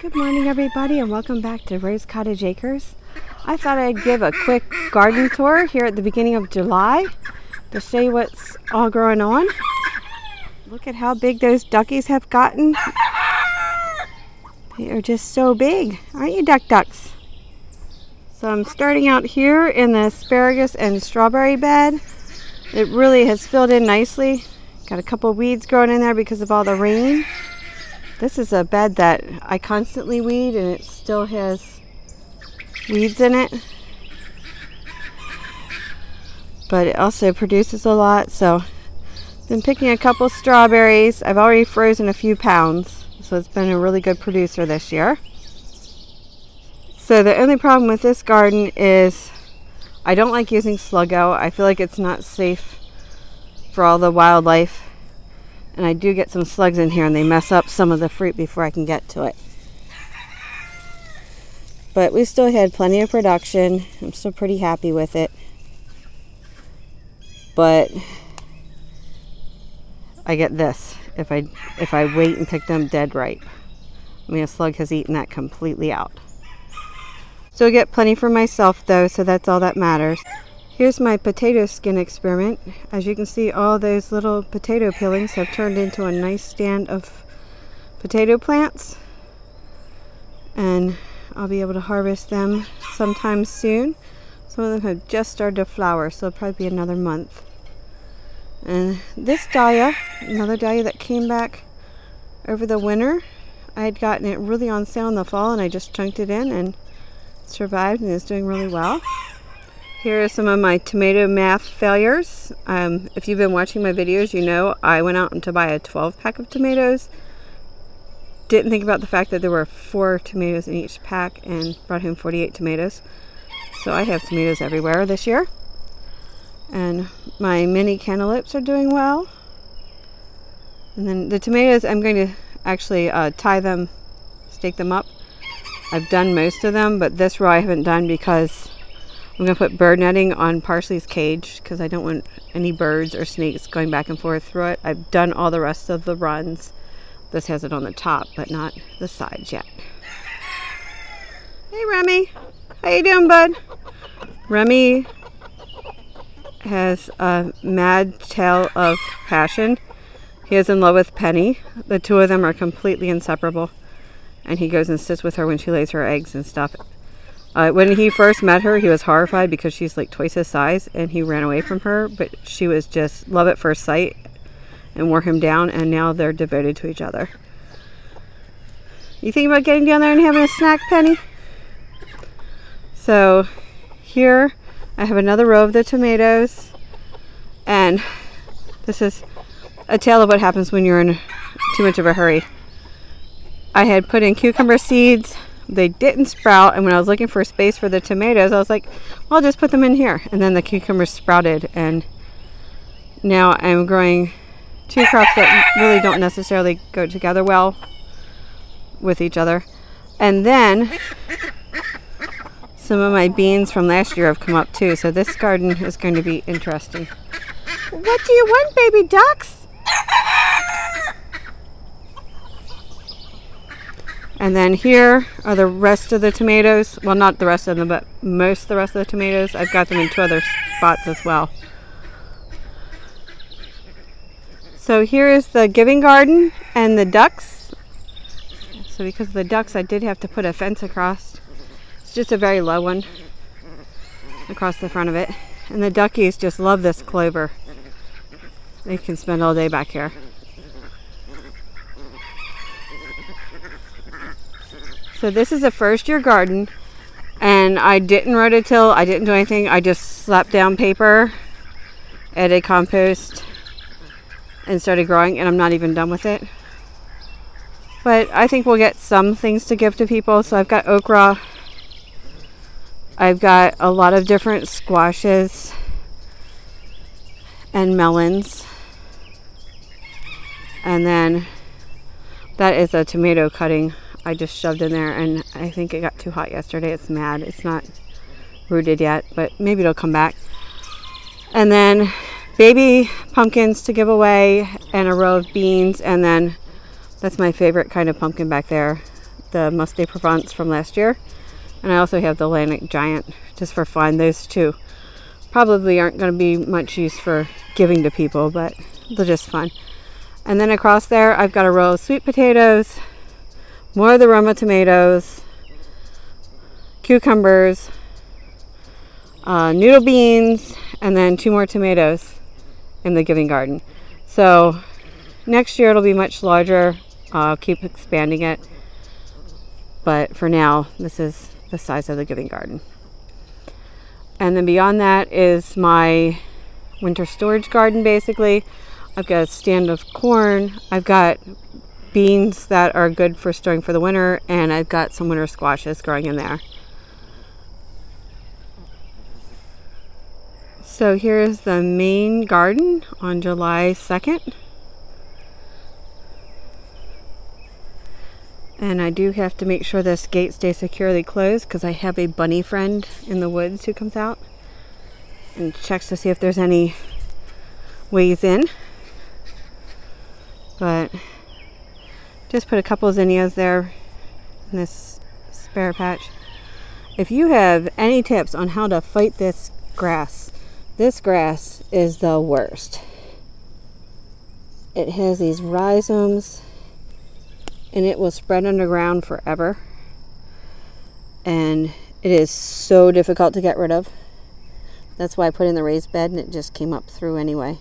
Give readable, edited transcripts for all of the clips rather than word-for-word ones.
Good morning, everybody, and welcome back to Rose Cottage Acres. I thought I'd give a quick garden tour here at the beginning of July to show you what's all growing on. Look at how big those duckies have gotten. They are just so big, aren't you, ducks? So I'm starting out here in the asparagus and strawberry bed. It really has filled in nicely. Got a couple weeds growing in there because of all the rain. This is a bed that I constantly weed, and it still has weeds in it. But it also produces a lot, so been picking a couple strawberries. I've already frozen a few pounds, so it's been a really good producer this year. So the only problem with this garden is I don't like using Sluggo. I feel like it's not safe for all the wildlife. And I do get some slugs in here and they mess up some of the fruit before I can get to it. But we still had plenty of production. I'm still pretty happy with it. But I get this if I wait and pick them dead ripe. I mean, a slug has eaten that completely out. So I get plenty for myself though, so that's all that matters. Here's my potato skin experiment. As you can see, all those little potato peelings have turned into a nice stand of potato plants. And I'll be able to harvest them sometime soon. Some of them have just started to flower, so it'll probably be another month. And this dahlia, another dahlia that came back over the winter, I had gotten it really on sale in the fall and I just chunked it in and survived and is doing really well. Here are some of my tomato math failures. If you've been watching my videos, you know I went out to buy a 12-pack of tomatoes. Didn't think about the fact that there were 4 tomatoes in each pack and brought home 48 tomatoes. So I have tomatoes everywhere this year. And my mini cantaloupes are doing well. And then the tomatoes, I'm going to actually tie them, stake them up. I've done most of them, but this row I haven't done because I'm going to put bird netting on Parsley's cage because I don't want any birds or snakes going back and forth through it. I've done all the rest of the runs. This has it on the top, but not the sides yet. Hey, Remy. How you doing, bud? Remy has a mad tale of passion. He is in love with Penny. The two of them are completely inseparable. And he goes and sits with her when she lays her eggs and stuff. When he first met her, he was horrified because she's like twice his size, and he ran away from her, but she was just love at first sight and wore him down, and now they're devoted to each other. You think about getting down there and having a snack, Penny? So here I have another row of the tomatoes, and this is a tale of what happens when you're in too much of a hurry. I had put in cucumber seeds. They didn't sprout, and when I was looking for space for the tomatoes, I was like, well, I'll just put them in here. And then the cucumbers sprouted, and now I'm growing 2 crops that really don't necessarily go together well with each other. And then some of my beans from last year have come up too, so this garden is going to be interesting. What do you want, baby ducks? And then here are the rest of the tomatoes. Well, not the rest of them, but most of the rest of the tomatoes. I've got them in 2 other spots as well. So here is the giving garden and the ducks. So because of the ducks, I did have to put a fence across. It's just a very low one across the front of it. And the duckies just love this clover. They can spend all day back here. So this is a first-year garden, and I didn't rototill, I didn't do anything. I just slapped down paper, added compost, and started growing, and I'm not even done with it. But I think we'll get some things to give to people. So I've got okra, I've got a lot of different squashes and melons, and then that is a tomato cutting I just shoved in there, and I think it got too hot yesterday. It's mad. It's not rooted yet, but maybe it'll come back. And then baby pumpkins to give away, and a row of beans, and then that's my favorite kind of pumpkin back there, the Musc de Provence from last year. And I also have the Atlantic Giant just for fun. Those two probably aren't going to be much use for giving to people, but they're just fun. And then across there, I've got a row of sweet potatoes, more of the Roma tomatoes, cucumbers, noodle beans, and then 2 more tomatoes in the giving garden. So next year it'll be much larger. I'll keep expanding it. But for now, this is the size of the giving garden. And then beyond that is my winter storage garden, basically. I've got a stand of corn. I've got beans that are good for storing for the winter, and I've got some winter squashes growing in there. So here's the main garden on July 2nd. And I do have to make sure this gate stays securely closed because I have a bunny friend in the woods who comes out and checks to see if there's any ways in. But just put a couple of zinnias there in this spare patch. If you have any tips on how to fight this grass is the worst. It has these rhizomes and it will spread underground forever. And it is so difficult to get rid of. That's why I put in the raised bed and it just came up through anyway.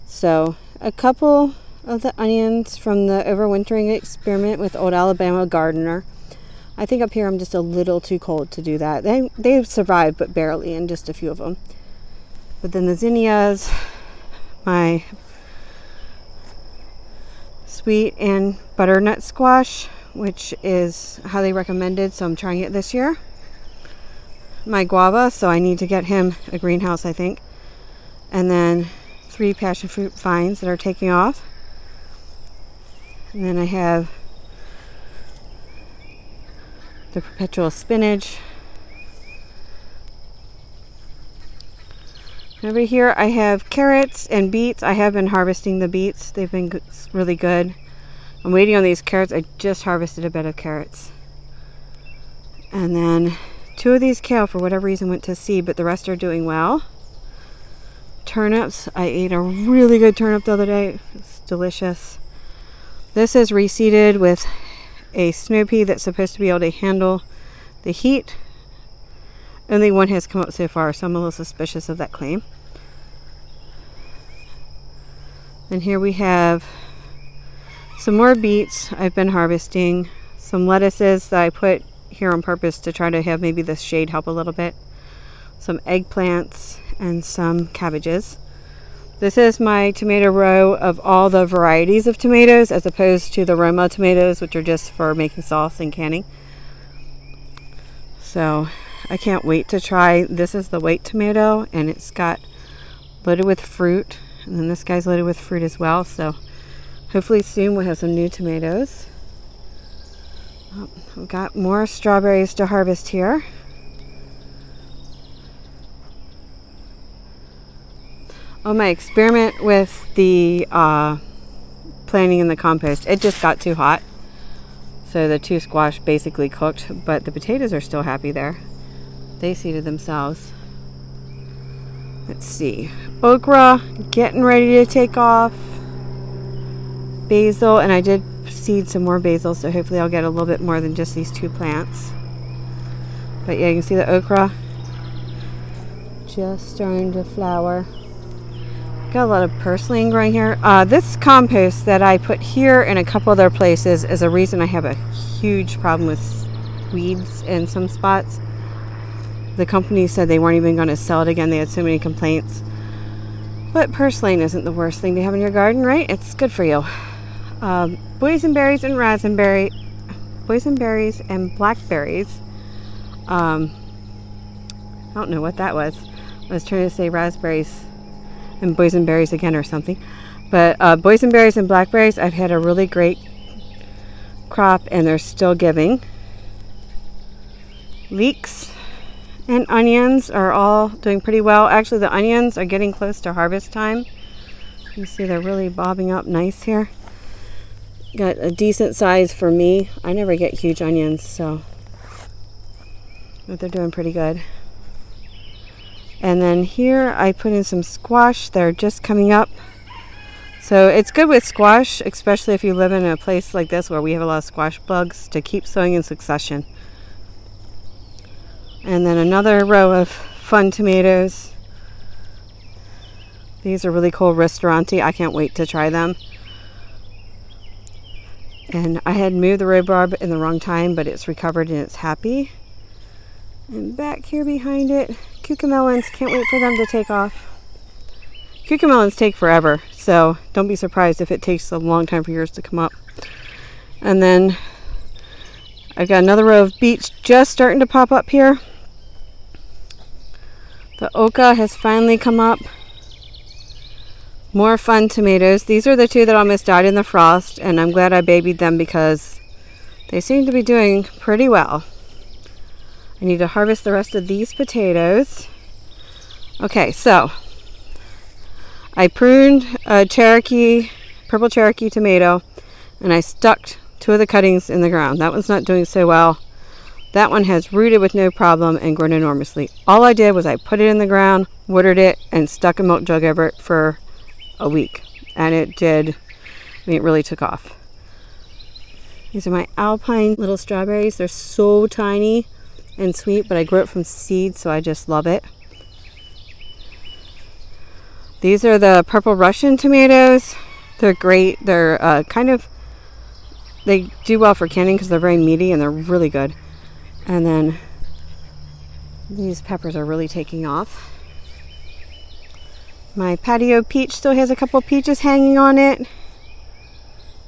So a couple of the onions from the overwintering experiment with Old Alabama Gardener. I think up here I'm just a little too cold to do that. They've survived, but barely, in just a few of them. But then the zinnias, my sweet and butternut squash, which is highly recommended, so I'm trying it this year. My guava, so I need to get him a greenhouse, I think. And then 3 passion fruit vines that are taking off. And then I have the perpetual spinach. Over here I have carrots and beets. I have been harvesting the beets. They've been really good. I'm waiting on these carrots. I just harvested a bed of carrots. And then 2 of these kale, for whatever reason, went to seed, but the rest are doing well. Turnips. I ate a really good turnip the other day. It's delicious. This is reseeded with a snow pea that's supposed to be able to handle the heat. Only one has come up so far, so I'm a little suspicious of that claim. And here we have some more beets I've been harvesting. Some lettuces that I put here on purpose to try to have maybe the shade help a little bit. Some eggplants and some cabbages. This is my tomato row of all the varieties of tomatoes, as opposed to the Roma tomatoes, which are just for making sauce and canning. So I can't wait to try. This is the white tomato, and it's got loaded with fruit. And then this guy's loaded with fruit as well. So hopefully soon we'll have some new tomatoes. Oh, we've got more strawberries to harvest here. Oh, my experiment with the planting in the compost, it just got too hot. So the 2 squash basically cooked, but the potatoes are still happy there. They seeded themselves. Let's see. Okra, getting ready to take off. Basil, and I did seed some more basil, so hopefully I'll get a little bit more than just these 2 plants. But yeah, you can see the okra just starting to flower. Got a lot of purslane growing here. This compost that I put here and a couple other places is a reason I have a huge problem with weeds in some spots. The company said they weren't even going to sell it again. They had so many complaints. But purslane isn't the worst thing to have in your garden, right? It's good for you. Boysenberries and raspberry, boysenberries and blackberries. I don't know what that was. I was trying to say raspberries and boysenberries again or something. But boysenberries and blackberries, I've had a really great crop and they're still giving. Leeks and onions are all doing pretty well. Actually, the onions are getting close to harvest time. You see they're really bobbing up nice here. got a decent size for me. I never get huge onions, so but they're doing pretty good. And then here I put in some squash. They're just coming up. So it's good with squash, especially if you live in a place like this where we have a lot of squash bugs, to keep sowing in succession. And then another row of fun tomatoes. These are really cool, Ristorante. I can't wait to try them. And I had moved the rhubarb in the wrong time, but it's recovered and it's happy. And back here behind it, cucamelons. Can't wait for them to take off. Cucamelons take forever, so don't be surprised if it takes a long time for yours to come up. And then I've got another row of beets just starting to pop up here. The oca has finally come up. More fun tomatoes. These are the two that almost died in the frost, and I'm glad I babied them because they seem to be doing pretty well. I need to harvest the rest of these potatoes. Okay, so I pruned a purple Cherokee tomato, and I stuck 2 of the cuttings in the ground. That one's not doing so well. That one has rooted with no problem and grown enormously. All I did was I put it in the ground, watered it, and stuck a milk jug over it for a week. And it did, it really took off. These are my Alpine little strawberries. They're so tiny and sweet, but I grew it from seed, so I just love it. These are the purple Russian tomatoes. They're great. They're they do well for canning because they're very meaty and they're really good. And then these peppers are really taking off. My patio peach still has a couple peaches hanging on it.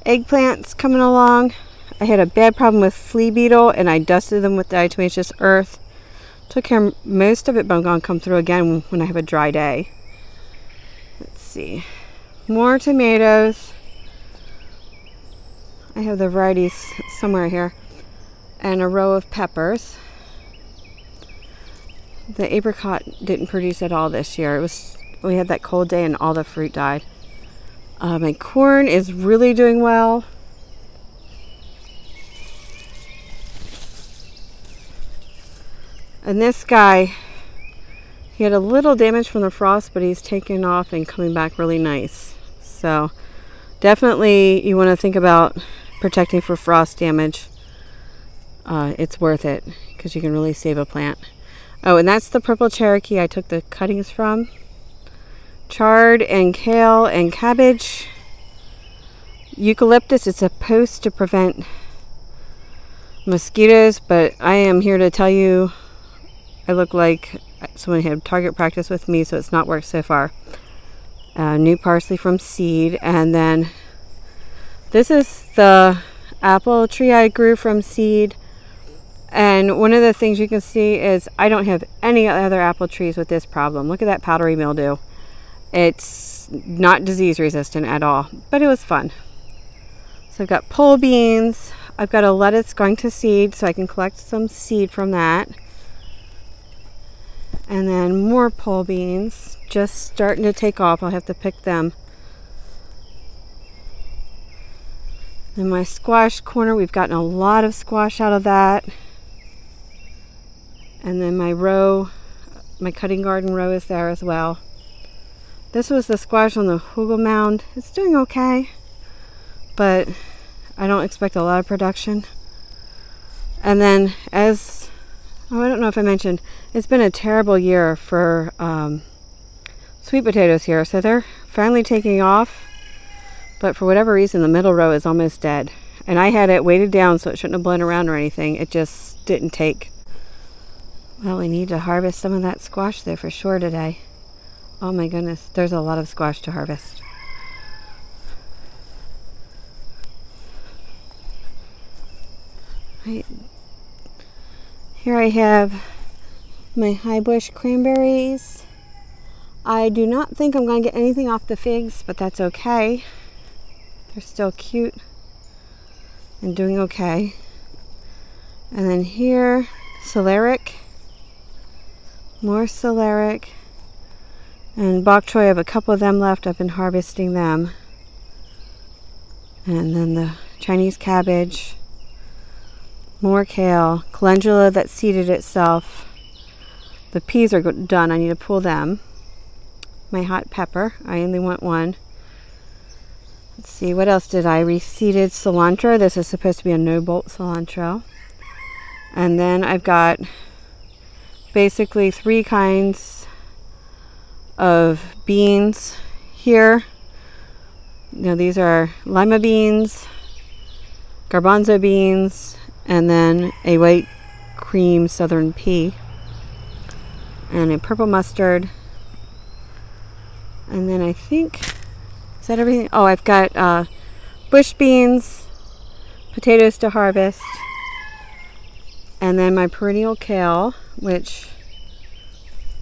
Eggplants coming along. I had a bad problem with flea beetle and I dusted them with diatomaceous earth. Took care of most of it, but I'm going to come through again when I have a dry day. Let's see. More tomatoes. I have the varieties somewhere here. And a row of peppers. The apricot didn't produce at all this year. We had that cold day and all the fruit died. My corn is really doing well. And this guy, he had a little damage from the frost, but he's taken off and coming back really nice. So definitely you want to think about protecting for frost damage. It's worth it because you can really save a plant. Oh, and that's the purple Cherokee I took the cuttings from. Chard and kale and cabbage. Eucalyptus is supposed to prevent mosquitoes, but I am here to tell you I look like someone had target practice with me, so it's not worked so far. New parsley from seed, and then this is the apple tree I grew from seed. And one of the things you can see is I don't have any other apple trees with this problem. Look at that powdery mildew. It's not disease resistant at all, but it was fun. So I've got pole beans. I've got a lettuce going to seed, so I can collect some seed from that. And then more pole beans, just starting to take off. I'll have to pick them. In my squash corner, we've gotten a lot of squash out of that. And then my row, my cutting garden row is there as well. This was the squash on the hugel mound. It's doing okay, but I don't expect a lot of production. And then I don't know if I mentioned, it's been a terrible year for sweet potatoes here. So they're finally taking off, but for whatever reason, the middle row is almost dead. And I had it weighted down so it shouldn't have blown around or anything. It just didn't take. Well, we need to harvest some of that squash there for sure today. Oh my goodness, there's a lot of squash to harvest. Right. Here I have my high bush cranberries. I do not think I'm going to get anything off the figs, but that's okay. They're still cute and doing okay. And then here, celeriac. More celeriac. And bok choy, I have a couple of them left. I've been harvesting them. And then the Chinese cabbage, more kale, calendula that seeded itself. The peas are done. I need to pull them. My hot pepper. I only want one. Let's see, what else did I? Reseeded cilantro. This is supposed to be a no-bolt cilantro. And then I've got basically 3 kinds of beans here. These are lima beans, garbanzo beans, and then a white cream southern pea, and a purple mustard. And then I think, is that everything? Oh, I've got bush beans, potatoes to harvest, and then my perennial kale, which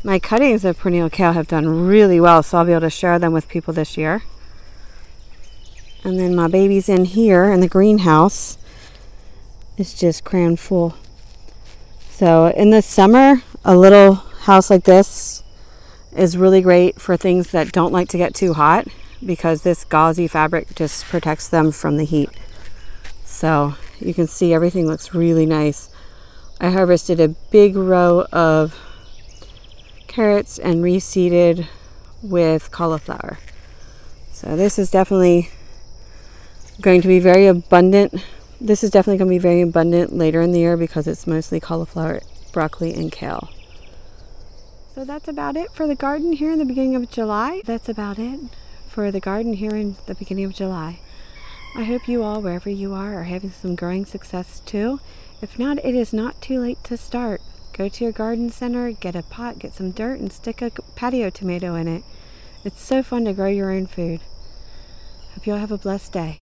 my cuttings of perennial kale have done really well, so I'll be able to share them with people this year. And then my baby's in here in the greenhouse. It's just crammed full. So in the summer, a little house like this is really great for things that don't like to get too hot, because this gauzy fabric just protects them from the heat. So you can see everything looks really nice. I harvested a big row of carrots and reseeded with cauliflower. So this is definitely going to be very abundant. This is definitely going to be very abundant later in the year because it's mostly cauliflower, broccoli, and kale. So that's about it for the garden here in the beginning of July. That's about it for the garden here in the beginning of July. I hope you all, wherever you are having some growing success too. If not, it is not too late to start. Go to your garden center, get a pot, get some dirt, and stick a patio tomato in it. It's so fun to grow your own food. Hope you all have a blessed day.